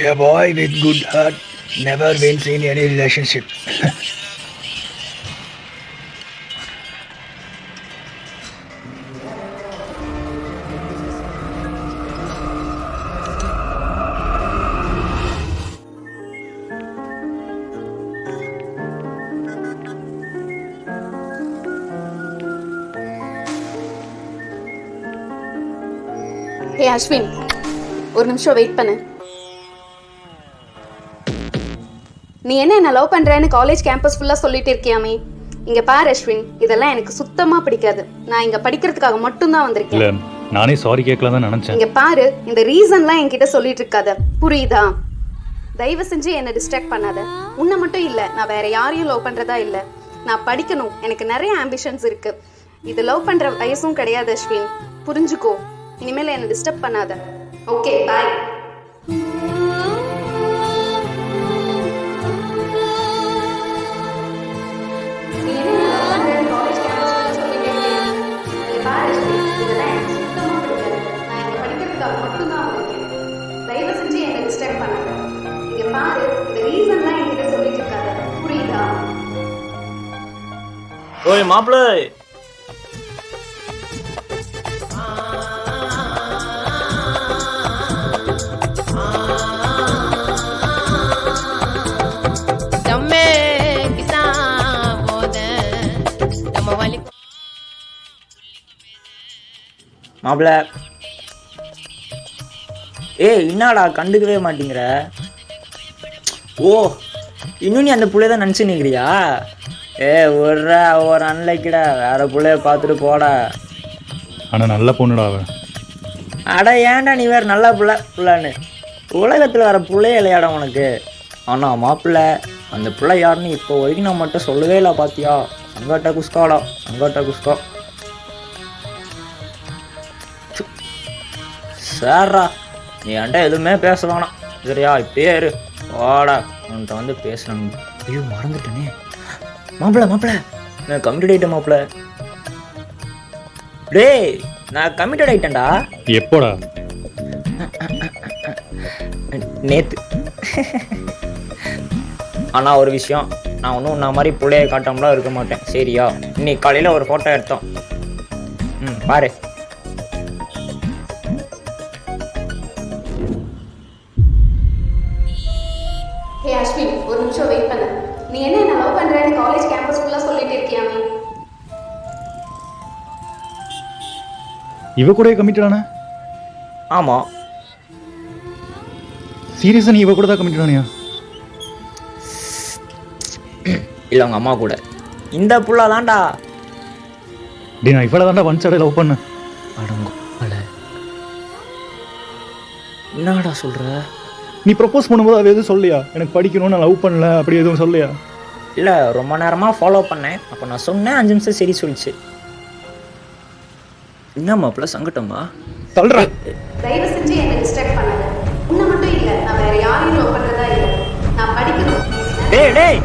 A boy with good heart never wins in any relationship. ஹே அஸ்வின், ஒரு நிமிஷம் wait பண்ணு. நீ என்ன லவ் பண்றேன்னு காலேஜ் கேம்பஸ் ஃபுல்லா சொல்லிட்டு இருக்கியாமே. இங்க பாரு அஸ்வின், இதெல்லாம் எனக்கு சுத்தமா பிடிக்காது. நான் இங்க படிக்கிறதுக்காக மட்டும் தான் வந்திருக்கேன். இல்ல, நானே சாரி கேட்கலாம் தான் நினைச்சேன். இங்க பாரு, இந்த ரீசன்லாம் என்கிட்ட சொல்லிட்டு இருக்காத, புரியுதா? தயவு செஞ்சு என்ன டிஸ்ட்ராக்ட் பண்ணாத. உன்னை மட்டும் இல்ல, நான் வேற யாரையும் லவ் பண்றதா இல்ல. நான் படிக்கணும், எனக்கு நிறைய ஆம்பிஷன்ஸ் இருக்கு. இது லவ் பண்ற வயசும் கிடையாது அஸ்வின், புரிஞ்சுக்கோ. இனிமேல் என்ன டிஸ்டர்ப் பண்ணாத. ஓகே, பாய். தயவு செஞ்சு என்ன டிஸ்டர்ப் பண்ணாத. இங்க பாரு, இந்த ரீசன்லாம் என்கிட்ட சொல்லிட்டு இருக்காத, புரியுதா? ஓய் மாப்பிள்ள, மாப்பிள்ள, என்னடா கண்டுக்கவே மாட்டேங்கிற? ஓ, இன்னும் நீ அந்த புள்ளைய தான் நினச்சி நிற்கிறியா? ஒரு அன்லைக்கிடா, வேற புள்ளைய பார்த்துட்டு போடா. ஆனால் நல்ல பொண்ணுடா அவன். அட ஏன்டா நீ வேறு நல்ல புள்ளைன்னு? உலகத்தில் வேறு பிள்ளையே இல்லையாடா உனக்கு? ஆனால் மாப்பிள்ள, அந்த பிள்ளை யாருன்னு இப்போ வரைக்கும் நான் மட்டும் சொல்லவே இல்லை. பார்த்தியா? சங்காட்டா குஸ்காடா, சங்காட்டா குஸ்கா. சார்ரா, நீ என்கிட்ட எதுவுமே பேச வேணாம் சரியா? இப்பயே இரு, வாடா, உன்கிட்ட வந்து பேசுகிறாங்க. ஐயோ மறந்துட்டேனே. மாப்பிள்ள, நான் கமிட்டட் ஆகிட்டேன் மாப்பிள்ள. டேய், நான் கமிட்டட் ஆகிட்டேன்டா. எப்போடா? நேத்து. ஆனால் ஒரு விஷயம், நான் ஒன்றும் உன்ன மாதிரி பிள்ளைய காட்டாமலாம் இருக்க மாட்டேன் சரியா? இன்னைக்கு காலையில் ஒரு ஃபோட்டோ எடுத்தோம். பாரு. ஹே அஸ்வின், ஒரு நிமிஷம் வெயிட் பண்ணு. நீ என்ன லவ் பண்றேன்னு காலேஜ் கேம்பஸ் ஃபுல்லா சொல்லிட்டு இருக்கியாமே. இவ கூட கமிட்டடானே? ஆமாம். சீரியஸா நீ இவ கூட தான் கமிட்டடானியா? இல்லை, உங்கள் அம்மா கூட. இந்த புள்ள தான்டா. டே, நான் இவ்வளோ தான்டா ஒன் சைடு லவ் பண்ணேன். அடங்க என்னடா சொல்கிற? நீ ப்ரப்போஸ் பண்ணும்போது அது எதுவும் சொல்லியா? எனக்கு படிக்கணும், நான் லவ் பண்ணல அப்படி எதுவும் சொல்லியா? இல்லை, ரொம்ப நேரமாக ஃபாலோ பண்ணேன். அப்போ நான் சொன்னேன், 5 நிமிஷம் சரி சொல்லிச்சு. என்னம்மா ப்ளஸ் சங்கட்டம்மா சொல்கிறேன். தயவு செஞ்சு என்ன டிஸ்ட்ராக்ட் பண்ணாத. உன்னை மட்டும் இல்லை, நான் வேற யாரையும் லவ் பண்றதா இல்லை. நான் படிக்கணும். டேய்